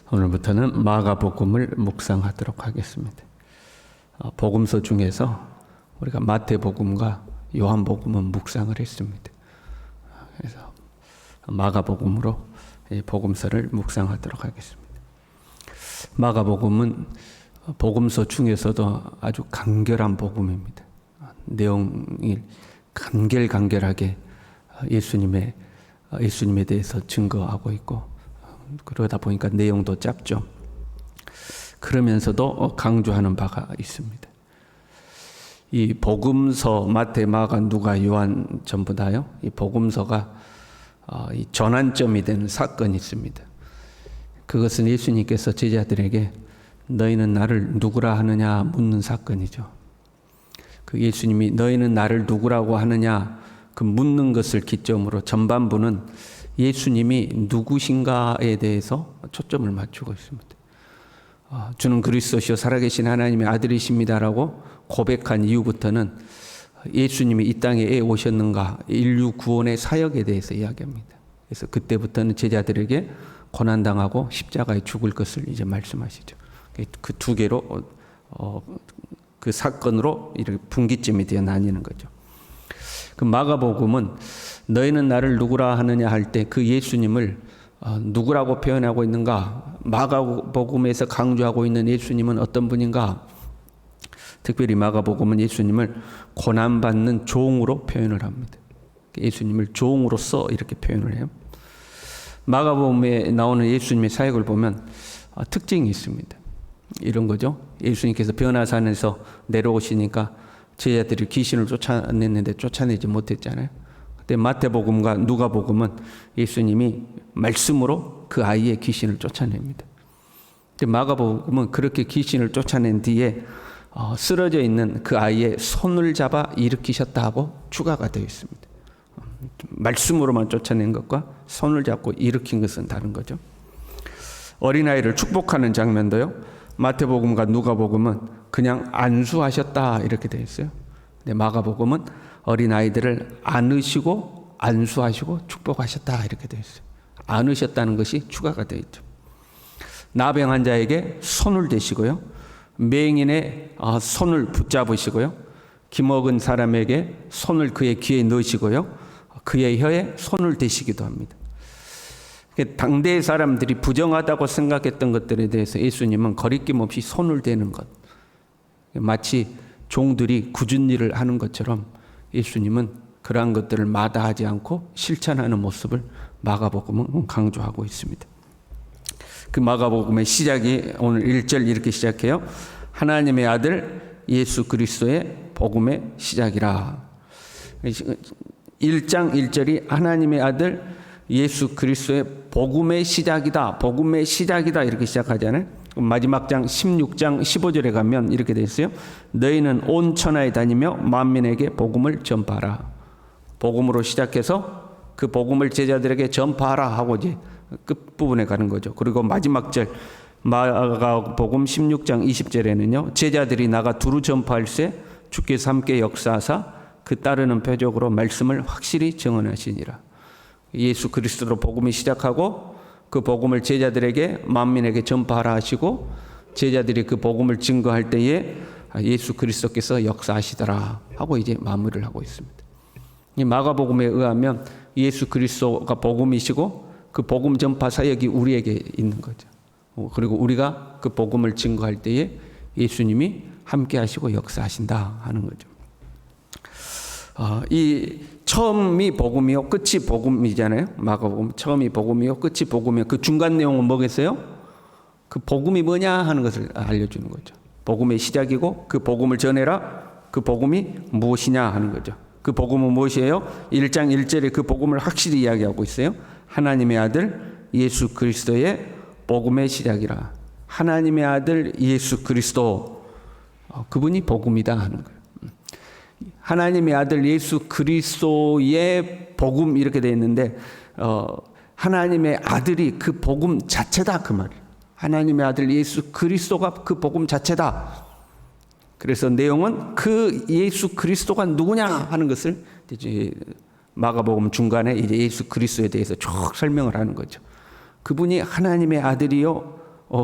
오늘부터는 마가복음을 묵상하도록 하겠습니다. 복음서 중에서 우리가 마태복음과 요한복음은 묵상을 했습니다. 그래서 마가복음으로 이 복음서를 묵상하도록 하겠습니다. 마가복음은 복음서 중에서도 아주 간결한 복음입니다. 내용이 간결하게 예수님에 대해서 증거하고 있고, 그러다 보니까 내용도 짧죠. 그러면서도 강조하는 바가 있습니다. 이 복음서 마태, 마가, 누가, 요한 전부 다요. 이 복음서가 이 전환점이 되는 사건이 있습니다. 그것은 예수님께서 제자들에게 너희는 나를 누구라 하느냐 묻는 사건이죠. 그 예수님이 너희는 나를 누구라고 하느냐 그 묻는 것을 기점으로 전반부는 예수님이 누구신가에 대해서 초점을 맞추고 있습니다. 주는 그리스도시요 살아계신 하나님의 아들이십니다라고 고백한 이후부터는 예수님이 이 땅에 왜 오셨는가, 인류 구원의 사역에 대해서 이야기합니다. 그래서 그때부터는 제자들에게 고난당하고 십자가에 죽을 것을 이제 말씀하시죠. 그 두 개로 그 사건으로 이렇게 분기점이 되어 나뉘는 거죠. 그 마가복음은 너희는 나를 누구라 하느냐 할 때 그 예수님을 누구라고 표현하고 있는가? 마가복음에서 강조하고 있는 예수님은 어떤 분인가? 특별히 마가복음은 예수님을 고난받는 종으로 표현을 합니다. 예수님을 종으로서 이렇게 표현을 해요. 마가복음에 나오는 예수님의 사역을 보면 특징이 있습니다. 이런 거죠. 예수님께서 변화산에서 내려오시니까 제자들이 귀신을 쫓아냈는데 쫓아내지 못했잖아요. 근데 마태복음과 누가복음은 예수님이 말씀으로 그 아이의 귀신을 쫓아냅니다. 근데 마가복음은 그렇게 귀신을 쫓아낸 뒤에 쓰러져 있는 그 아이의 손을 잡아 일으키셨다 하고 추가가 되어 있습니다. 말씀으로만 쫓아낸 것과 손을 잡고 일으킨 것은 다른 거죠. 어린아이를 축복하는 장면도요, 마태복음과 누가복음은 그냥 안수하셨다 이렇게 되어 있어요. 근데 마가복음은 어린아이들을 안으시고 안수하시고 축복하셨다 이렇게 되어 있어요. 안으셨다는 것이 추가가 되어 있죠. 나병 환자에게 손을 대시고요, 맹인의 손을 붙잡으시고요, 기먹은 사람에게 손을 그의 귀에 넣으시고요, 그의 혀에 손을 대시기도 합니다. 당대의 사람들이 부정하다고 생각했던 것들에 대해서 예수님은 거리낌 없이 손을 대는 것, 마치 종들이 굳은 일을 하는 것처럼 예수님은 그러한 것들을 마다하지 않고 실천하는 모습을 마가복음은 강조하고 있습니다. 그 마가복음의 시작이 오늘 1절 이렇게 시작해요. 하나님의 아들 예수 그리스도의 복음의 시작이라. 1장 1절이 하나님의 아들 예수 그리스도의 복음의 시작이다. 복음의 시작이다. 이렇게 시작하잖아요. 마지막 장 16장 15절에 가면 이렇게 되어 있어요. 너희는 온 천하에 다니며 만민에게 복음을 전파하라. 복음으로 시작해서 그 복음을 제자들에게 전파하라 하고 이제 끝부분에 가는 거죠. 그리고 마지막 절 마가복음 16장 20절에는요. 제자들이 나가 두루 전파할세 주께서 함께 역사하사 그 따르는 표적으로 말씀을 확실히 증언하시니라. 예수 그리스도로 복음이 시작하고 그 복음을 제자들에게 만민에게 전파하라 하시고 제자들이 그 복음을 증거할 때에 예수 그리스도께서 역사하시더라 하고 이제 마무리를 하고 있습니다. 이 마가복음에 의하면 예수 그리스도가 복음이시고 그 복음 전파 사역이 우리에게 있는 거죠. 그리고 우리가 그 복음을 증거할 때에 예수님이 함께 하시고 역사하신다 하는 거죠. 이 처음이 복음이요 끝이 복음이잖아요. 마가복음 처음이 복음이요 끝이 복음이요. 그 중간 내용은 뭐겠어요? 그 복음이 뭐냐 하는 것을 알려주는 거죠. 복음의 시작이고 그 복음을 전해라. 그 복음이 무엇이냐 하는 거죠. 그 복음은 무엇이에요? 1장 1절에 그 복음을 확실히 이야기하고 있어요. 하나님의 아들 예수 그리스도의 복음의 시작이라. 하나님의 아들 예수 그리스도, 그분이 복음이다 하는 거예요. 하나님의 아들 예수 그리스도의 복음 이렇게 되어 있는데 하나님의 아들이 그 복음 자체다 그 말이에요. 하나님의 아들 예수 그리스도가 그 복음 자체다. 그래서 내용은 그 예수 그리스도가 누구냐 하는 것을 이제 마가복음 중간에 이제 예수 그리스도에 대해서 쭉 설명을 하는 거죠. 그분이 하나님의 아들이요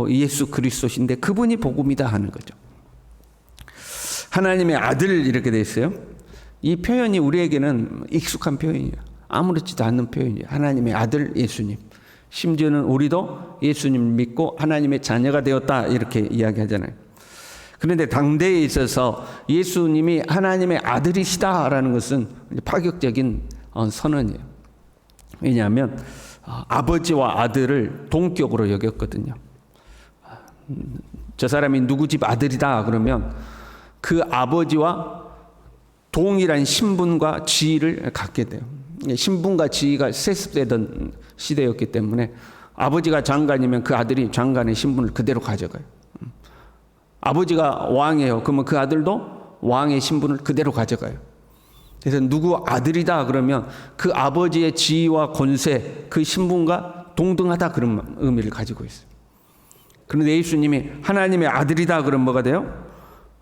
예수 그리스도신데 그분이 복음이다 하는 거죠. 하나님의 아들 이렇게 돼 있어요. 이 표현이 우리에게는 익숙한 표현이에요. 아무렇지도 않는 표현이에요. 하나님의 아들 예수님. 심지어는 우리도 예수님 믿고 하나님의 자녀가 되었다 이렇게 이야기하잖아요. 그런데 당대에 있어서 예수님이 하나님의 아들이시다라는 것은 파격적인 선언이에요. 왜냐하면 아버지와 아들을 동격으로 여겼거든요. 저 사람이 누구 집 아들이다 그러면 그 아버지와 동일한 신분과 지위를 갖게 돼요. 신분과 지위가 세습되던 시대였기 때문에 아버지가 장관이면 그 아들이 장관의 신분을 그대로 가져가요. 아버지가 왕이에요. 그러면 그 아들도 왕의 신분을 그대로 가져가요. 그래서 누구 아들이다 그러면 그 아버지의 지위와 권세, 그 신분과 동등하다 그런 의미를 가지고 있어요. 그런데 예수님이 하나님의 아들이다 그러면 뭐가 돼요?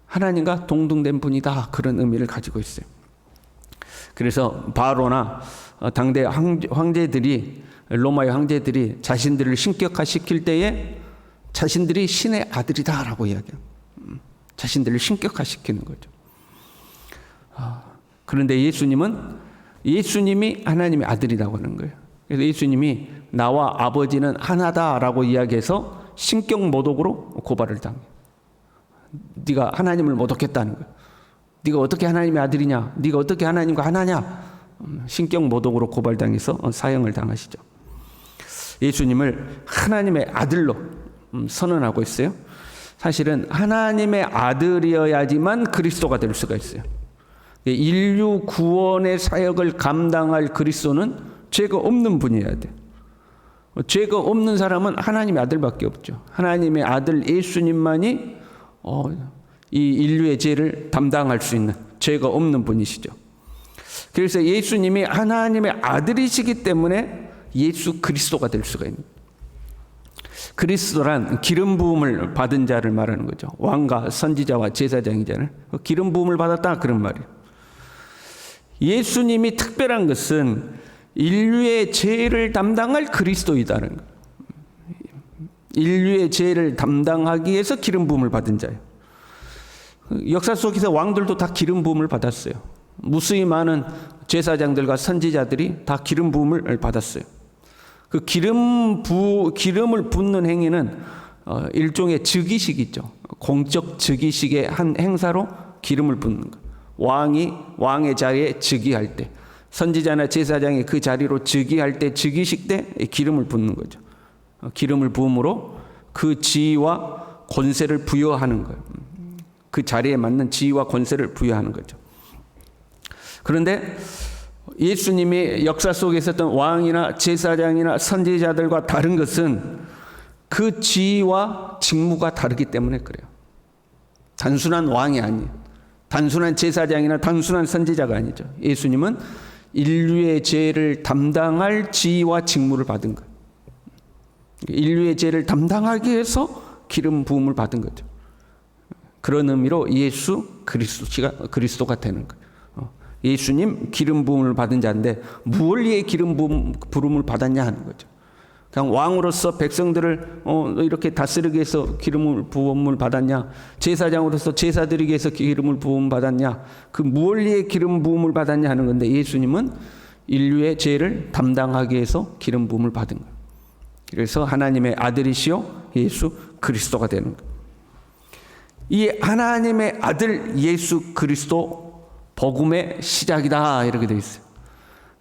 하나님과 동등된 분이다 그런 의미를 가지고 있어요. 그래서 바로나 당대 황제들이 로마의 황제들이 자신들을 신격화시킬 때에 자신들이 신의 아들이다라고 이야기해요. 자신들을 신격화시키는 거죠. 그런데 예수님이 하나님의 아들이라고 하는 거예요. 그래서 예수님이 나와 아버지는 하나다라고 이야기해서 신격 모독으로 고발을 당해요. 네가 하나님을 모독했다는 거예요. 네가 어떻게 하나님의 아들이냐? 네가 어떻게 하나님과 하나냐? 신격 모독으로 고발당해서 사형을 당하시죠. 예수님을 하나님의 아들로 선언하고 있어요. 사실은 하나님의 아들이어야지만 그리스도가 될 수가 있어요. 인류 구원의 사역을 감당할 그리스도는 죄가 없는 분이어야 돼요. 죄가 없는 사람은 하나님의 아들밖에 없죠. 하나님의 아들 예수님만이 이 인류의 죄를 담당할 수 있는 죄가 없는 분이시죠. 그래서 예수님이 하나님의 아들이시기 때문에 예수 그리스도가 될 수가 있는. 그리스도란 기름 부음을 받은 자를 말하는 거죠. 왕과 선지자와 제사장이잖아요. 기름 부음을 받았다 그런 말이에요. 예수님이 특별한 것은 인류의 죄를 담당할 그리스도이다는 거예요. 인류의 죄를 담당하기 위해서 기름 부음을 받은 자예요. 역사 속에서 왕들도 다 기름 부음을 받았어요. 무수히 많은 제사장들과 선지자들이 다 기름 부음을 받았어요. 그 기름을 붓는 행위는 일종의 즉위식이죠. 공적 즉위식의 한 행사로 기름을 붓는 것. 왕이 왕의 자리에 즉위할 때, 선지자나 제사장이 그 자리로 즉위할 때, 즉위식 때 기름을 붓는 거죠. 기름을 부음으로 그 지위와 권세를 부여하는 거예요. 그 자리에 맞는 지위와 권세를 부여하는 거죠. 그런데 예수님이 역사 속에 있었던 왕이나 제사장이나 선지자들과 다른 것은 그 지위와 직무가 다르기 때문에 그래요. 단순한 왕이 아니에요. 단순한 제사장이나 단순한 선지자가 아니죠. 예수님은 인류의 죄를 담당할 지위와 직무를 받은 거예요. 인류의 죄를 담당하기 위해서 기름 부음을 받은 거죠. 그런 의미로 예수 그리스도가 되는 거예요. 예수님 기름 부음을 받은 자인데 무엇을 위해 기름 부음을 받았냐 하는 거죠. 그냥 왕으로서 백성들을 이렇게 다스리기 위해서 기름 부음을 받았냐, 제사장으로서 제사드리기 위해서 기름 부음을 받았냐, 그 무엇을 위해 기름 부음을 받았냐 하는 건데 예수님은 인류의 죄를 담당하기 위해서 기름 부음을 받은 거예요. 그래서 하나님의 아들이시요 예수 그리스도가 되는 거예요. 이 하나님의 아들 예수 그리스도 복음의 시작이다 이렇게 되어 있어요.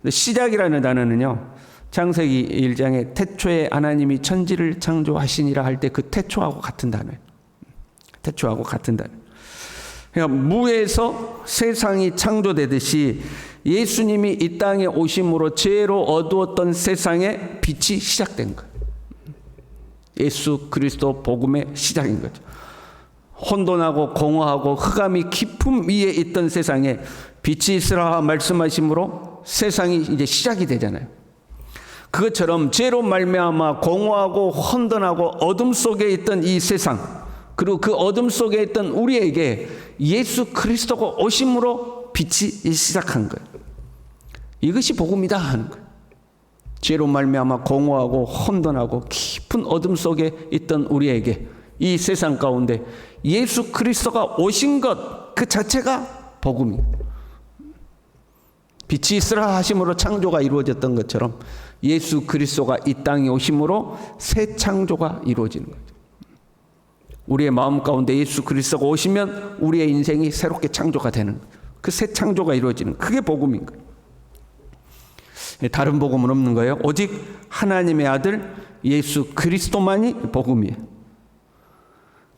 시작이라는 단어는요, 창세기 1장에 태초에 하나님이 천지를 창조하시니라 할 때 그 태초하고 같은 단어예요. 태초하고 같은 단어. 그러니까 무에서 세상이 창조되듯이 예수님이 이 땅에 오심으로 죄로 어두웠던 세상에 빛이 시작된 거예요. 예수 그리스도 복음의 시작인 거죠. 혼돈하고 공허하고 흑암이 깊음 위에 있던 세상에 빛이 있으라 말씀하심으로 세상이 이제 시작이 되잖아요. 그것처럼 죄로 말미암아 공허하고 혼돈하고 어둠 속에 있던 이 세상, 그리고 그 어둠 속에 있던 우리에게 예수 그리스도가 오심으로 빛이 시작한 거예요. 이것이 복음이다 하는 거예요. 죄로 말미암아 공허하고 혼돈하고 깊은 어둠 속에 있던 우리에게 이 세상 가운데 예수 그리스도가 오신 것 그 자체가 복음입니다. 빛이 있으라 하심으로 창조가 이루어졌던 것처럼 예수 그리스도가 이 땅에 오심으로 새 창조가 이루어지는 거죠. 우리의 마음 가운데 예수 그리스도가 오시면 우리의 인생이 새롭게 창조가 되는, 그 새 창조가 이루어지는, 그게 복음인 거예요. 다른 복음은 없는 거예요. 오직 하나님의 아들 예수 그리스도만이 복음이에요.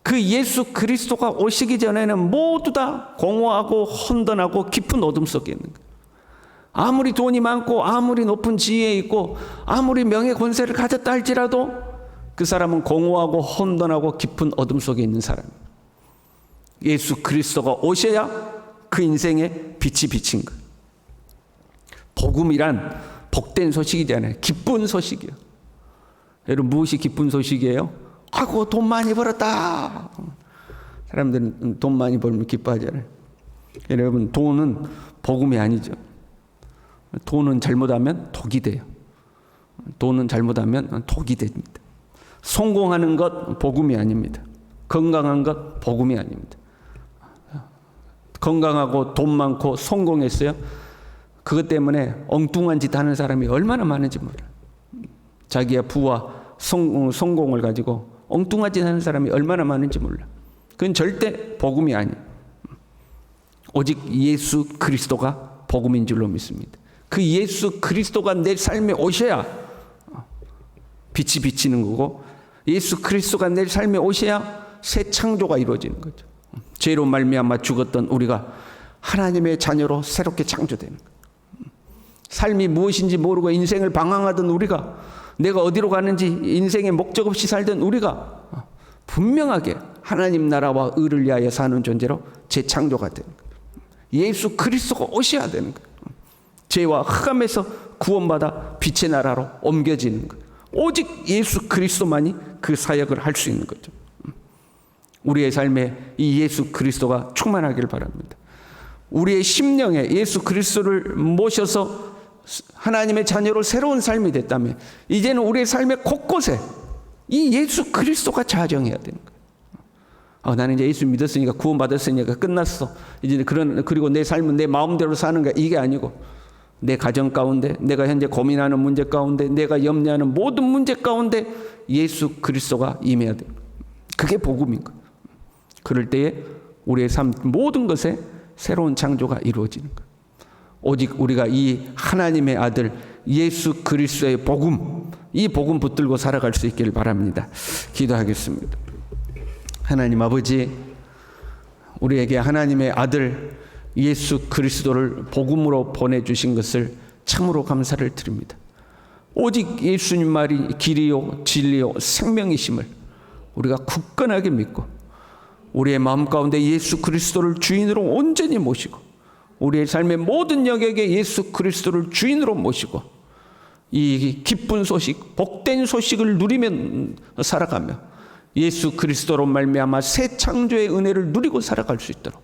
그 예수 그리스도가 오시기 전에는 모두 다 공허하고 혼돈하고 깊은 어둠 속에 있는 거예요. 아무리 돈이 많고 아무리 높은 지위에 있고 아무리 명예 권세를 가졌다 할지라도 그 사람은 공허하고 혼돈하고 깊은 어둠 속에 있는 사람이에요. 예수 그리스도가 오셔야 그 인생에 빛이 비친 거예요. 복음이란 복된 소식이잖아요. 기쁜 소식이에요. 여러분, 무엇이 기쁜 소식이에요? 아이고, 돈 많이 벌었다. 사람들은 돈 많이 벌면 기뻐하잖아요. 여러분, 돈은 복음이 아니죠. 돈은 잘못하면 독이 돼요. 돈은 잘못하면 독이 됩니다. 성공하는 것 복음이 아닙니다. 건강한 것 복음이 아닙니다. 건강하고 돈 많고 성공했어요. 그것 때문에 엉뚱한 짓 하는 사람이 얼마나 많은지 몰라요. 자기의 부와 성공을 가지고 엉뚱한 짓 하는 사람이 얼마나 많은지 몰라. 그건 절대 복음이 아니에요. 오직 예수 그리스도가 복음인 줄로 믿습니다. 그 예수 그리스도가 내 삶에 오셔야 빛이 비치는 거고, 예수 그리스도가 내 삶에 오셔야 새 창조가 이루어지는 거죠. 죄로 말미암아 죽었던 우리가 하나님의 자녀로 새롭게 창조되는 거예요. 삶이 무엇인지 모르고 인생을 방황하던 우리가, 내가 어디로 가는지 인생의 목적 없이 살던 우리가 분명하게 하나님 나라와 의를 위하여 사는 존재로 재창조가 되는 거예요. 예수 그리스도가 오셔야 되는 거예요. 죄와 흑암에서 구원받아 빛의 나라로 옮겨지는 거예요. 오직 예수 그리스도만이 그 사역을 할 수 있는 거죠. 우리의 삶에 이 예수 그리스도가 충만하길 바랍니다. 우리의 심령에 예수 그리스도를 모셔서 하나님의 자녀로 새로운 삶이 됐다면 이제는 우리의 삶의 곳곳에 이 예수 그리스도가 자정해야 되는 거예요. 나는 이제 예수 믿었으니까 구원받았으니까 끝났어. 이제 그리고 내 삶은 내 마음대로 사는 거야. 이게 아니고 내 가정 가운데, 내가 현재 고민하는 문제 가운데, 내가 염려하는 모든 문제 가운데 예수 그리스도가 임해야 돼요. 그게 복음인 거예요. 그럴 때에 우리의 삶 모든 것에 새로운 창조가 이루어지는 거예요. 오직 우리가 이 하나님의 아들 예수 그리스도의 복음, 이 복음 붙들고 살아갈 수 있기를 바랍니다. 기도하겠습니다. 하나님 아버지, 우리에게 하나님의 아들 예수 그리스도를 복음으로 보내주신 것을 참으로 감사를 드립니다. 오직 예수님 말이 길이요 진리요 생명이심을 우리가 굳건하게 믿고 우리의 마음 가운데 예수 그리스도를 주인으로 온전히 모시고 우리의 삶의 모든 영역에 예수 그리스도를 주인으로 모시고 이 기쁜 소식, 복된 소식을 누리며 살아가며 예수 그리스도로 말미암아 새 창조의 은혜를 누리고 살아갈 수 있도록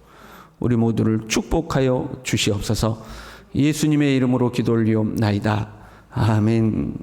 우리 모두를 축복하여 주시옵소서. 예수님의 이름으로 기도 올리옵나이다. 아멘.